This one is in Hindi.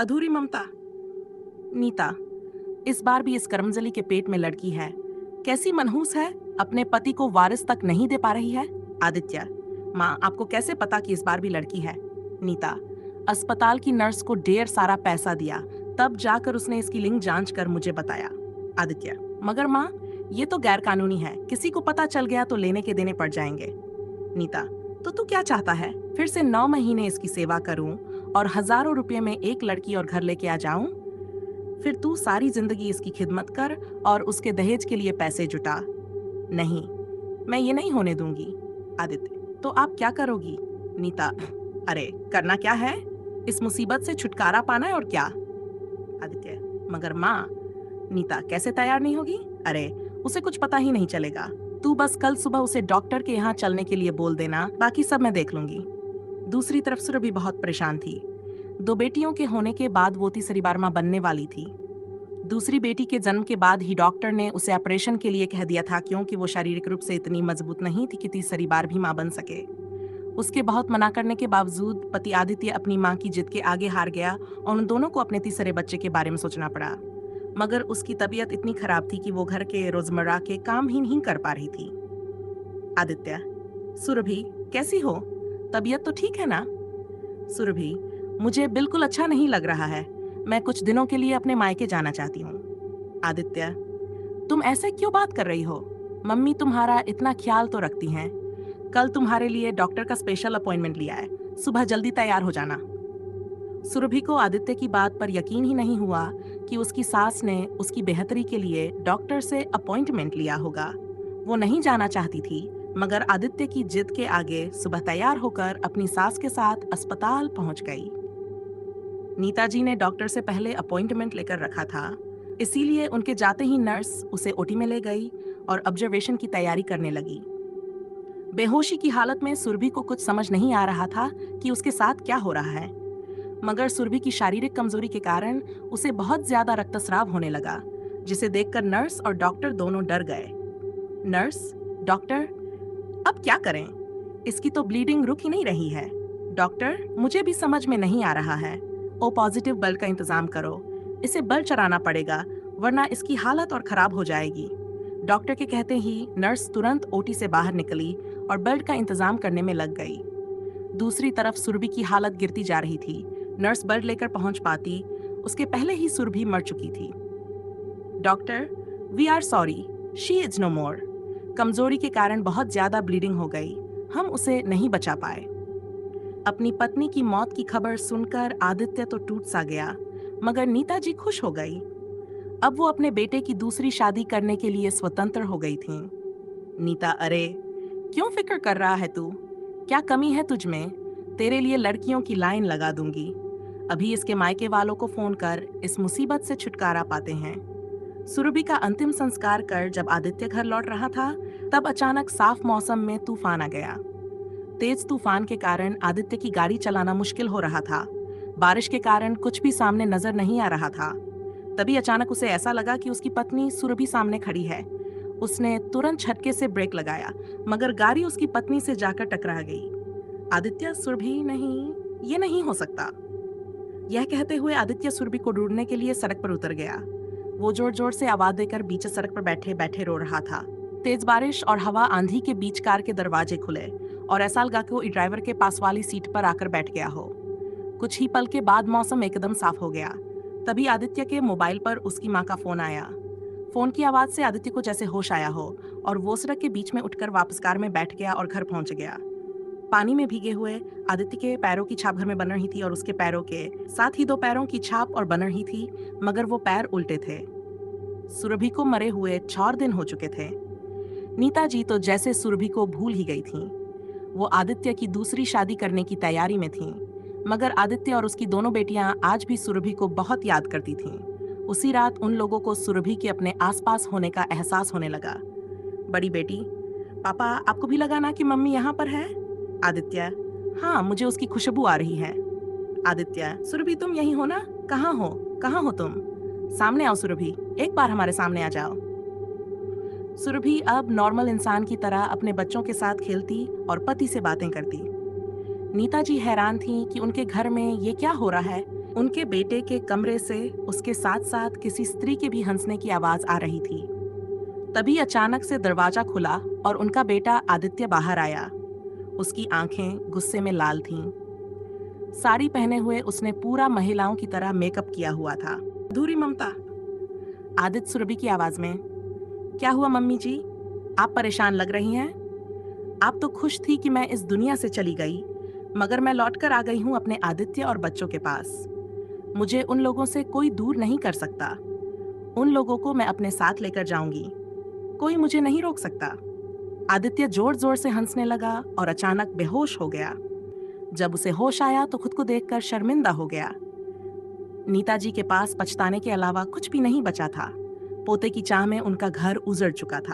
अधूरी ममता। नीता, इस बार भी इस करमजली के पेट में लड़की है। कैसी मनहूस है, अपने पति को वारिस तक नहीं दे पा रही है। आदित्य, माँ आपको कैसे पता कि इस बार भी लड़की है। नीता, अस्पताल की नर्स को ढेर सारा पैसा दिया, तब जाकर उसने इसकी लिंग जांच कर मुझे बताया। आदित्य, मगर माँ ये तो गैर कानूनी है, किसी को पता चल गया तो लेने के देने पड़ जाएंगे। नीता, तो तू क्या चाहता है, फिर से 9 महीने इसकी सेवा करूं और हजारों रुपए में एक लड़की और घर लेके आ जाऊं? फिर तू सारी जिंदगी इसकी खिदमत कर और उसके दहेज के लिए पैसे जुटा। नहीं, मैं ये नहीं होने दूंगी। आदित्य, तो आप क्या करोगी। नीता, अरे करना क्या है, इस मुसीबत से छुटकारा पाना है और क्या। आदित्य, मगर माँ। नीता, कैसे तैयार नहीं होगी। अरे उसे कुछ पता ही नहीं चलेगा, तू बस कल सुबह उसे डॉक्टर के यहाँ चलने के लिए बोल देना, बाकी सब मैं देख लूंगी। दूसरी तरफ सुरभि बहुत परेशान थी। 2 बेटियों के होने के बाद वो तीसरी बार माँ बनने वाली थी। दूसरी बेटी के जन्म के बाद ही डॉक्टर ने उसे ऑपरेशन के लिए कह दिया था, क्योंकि वो शारीरिक रूप से इतनी मजबूत नहीं थी कि तीसरी बार भी माँ बन सके। उसके बहुत मना करने के बावजूद पति आदित्य अपनी माँ की जिद के आगे हार गया और उन दोनों को अपने तीसरे बच्चे के बारे में सोचना पड़ा। मगर उसकी तबीयत इतनी खराब थी कि वो घर के रोजमर्रा के काम ही नहीं कर पा रही थी। आदित्य, सुरभि कैसी हो, तबीयत तो ठीक है ना। सुरभि, मुझे बिल्कुल अच्छा नहीं लग रहा है, मैं कुछ दिनों के लिए अपने मायके जाना चाहती हूँ। आदित्य, तुम ऐसे क्यों बात कर रही हो, मम्मी तुम्हारा इतना ख्याल तो रखती हैं। कल तुम्हारे लिए डॉक्टर का स्पेशल अपॉइंटमेंट लिया है, सुबह जल्दी तैयार हो जाना। सुरभि को आदित्य की बात पर यकीन ही नहीं हुआ कि उसकी सास ने उसकी बेहतरी के लिए डॉक्टर से अपॉइंटमेंट लिया होगा। वो नहीं जाना चाहती थी, मगर आदित्य की जिद के आगे सुबह तैयार होकर अपनी सास के साथ अस्पताल पहुंच गई। नीता जी ने डॉक्टर से पहले अपॉइंटमेंट लेकर रखा था, इसीलिए उनके जाते ही नर्स उसे ओटी में ले गई और ऑब्जर्वेशन की तैयारी करने लगी। बेहोशी की हालत में सुरभि को कुछ समझ नहीं आ रहा था कि उसके साथ क्या हो रहा है, मगर सुरभि की शारीरिक कमजोरी के कारण उसे बहुत ज्यादा रक्तस्राव होने लगा, जिसे देखकर नर्स और डॉक्टर दोनों डर गए। नर्स, डॉक्टर, अब क्या करें, इसकी तो ब्लीडिंग रुक ही नहीं रही है। डॉक्टर, मुझे भी समझ में नहीं आ रहा है, ओ पॉजिटिव ब्लड का इंतजाम करो, इसे ब्लड चढ़ाना पड़ेगा वरना इसकी हालत और खराब हो जाएगी। डॉक्टर के कहते ही नर्स तुरंत ओटी से बाहर निकली और ब्लड का इंतजाम करने में लग गई। दूसरी तरफ सुरभि की हालत गिरती जा रही थी। नर्स ब्लड लेकर पहुंच पाती उसके पहले ही सुरभि मर चुकी थी। Doctor, we are sorry, she is no more. कमजोरी के कारण बहुत ज्यादा ब्लीडिंग हो गई, हम उसे नहीं बचा पाए। अपनी पत्नी की मौत की खबर सुनकर आदित्य तो टूट सा गया, मगर नीता जी खुश हो गई। अब वो अपने बेटे की दूसरी शादी करने के लिए स्वतंत्र हो गई थी। नीता, अरे क्यों फिक्र कर रहा है तू, क्या कमी है तुझ में, तेरे लिए लड़कियों की लाइन लगा दूंगी। अभी इसके मायके वालों को फोन कर इस मुसीबत से छुटकारा पाते हैं। सुरभि का अंतिम संस्कार कर जब आदित्य घर लौट रहा था, तब अचानक साफ मौसम में तूफान आ गया। तेज तूफान के कारण आदित्य की गाड़ी चलाना मुश्किल हो रहा था। बारिश के कारण कुछ भी सामने नजर नहीं आ रहा था। तभी अचानक उसे ऐसा लगा कि उसकी पत्नी सुरभि सामने खड़ी है। उसने तुरंत झटके से ब्रेक लगाया, मगर गाड़ी उसकी पत्नी से जाकर टकरा गई। आदित्य, सुरभि नहीं, ये नहीं हो सकता। यह कहते हुए आदित्य सुरभि को ढूंढने के लिए सड़क पर उतर गया। वो जोर जोर से आवाज देकर बीच सड़क पर बैठे बैठे रो रहा था। तेज बारिश और हवा आंधी के बीच कार के दरवाजे खुले और ऐसा लगा कि वो ड्राइवर के पास वाली सीट पर आकर बैठ गया हो। कुछ ही पल के बाद मौसम एकदम साफ हो गया। तभी आदित्य के मोबाइल पर उसकी माँ का फोन आया। फोन की आवाज से आदित्य को जैसे होश आया हो और वो सड़क के बीच में उठकर वापस कार में बैठ गया और घर पहुंच गया। पानी में भीगे हुए आदित्य के पैरों की छाप घर में बन रही थी और उसके पैरों के साथ ही 2 पैरों की छाप और बन रही थी, मगर वो पैर उल्टे थे। सुरभि को मरे हुए 4 दिन हो चुके थे। नीता जी तो जैसे सुरभि को भूल ही गई थी। वो आदित्य की दूसरी शादी करने की तैयारी में थी, मगर आदित्य और उसकी दोनों बेटियां आज भी सुरभि को बहुत याद करती थीं। उसी रात उन लोगों को सुरभि के अपने आसपास होने का एहसास होने लगा। बड़ी बेटी, पापा आपको भी लगा ना कि मम्मी यहाँ पर है। आदित्य, हाँ मुझे उसकी खुशबू आ रही है। आदित्य, सुरभि तुम यहीं हो ना, कहाँ हो, कहाँ हो तुम, सामने आओ सुरभि, एक बार हमारे सामने आ जाओ। सुरभि अब नॉर्मल इंसान की तरह अपने बच्चों के साथ खेलती और पति से बातें करती। नीता जी हैरान थी कि उनके घर में ये क्या हो रहा है। उनके बेटे के कमरे से उसके साथ साथ किसी स्त्री के भी हंसने की आवाज आ रही थी। तभी अचानक से दरवाजा खुला और उनका बेटा आदित्य बाहर आया। उसकी आंखें गुस्से में लाल थीं। साड़ी पहने हुए उसने पूरा महिलाओं की तरह मेकअप किया हुआ था। अधूरी ममता, आदित्य सुरभि की आवाज में। क्या हुआ मम्मी जी, आप परेशान लग रही हैं? आप तो खुश थी कि मैं इस दुनिया से चली गई, मगर मैं लौटकर आ गई हूँ अपने आदित्य और बच्चों के पास। मुझे उन लोगों से कोई दूर नहीं कर सकता। उन लोगों को मैं अपने साथ लेकर जाऊंगी। कोई मुझे नहीं रोक सकता। आदित्य जोर जोर से हंसने लगा और अचानक बेहोश हो गया। जब उसे होश आया तो खुद को देखकर शर्मिंदा हो गया। नीता जी के पास पछताने के अलावा कुछ भी नहीं बचा था। पोते की चाह में उनका घर उजड़ चुका था।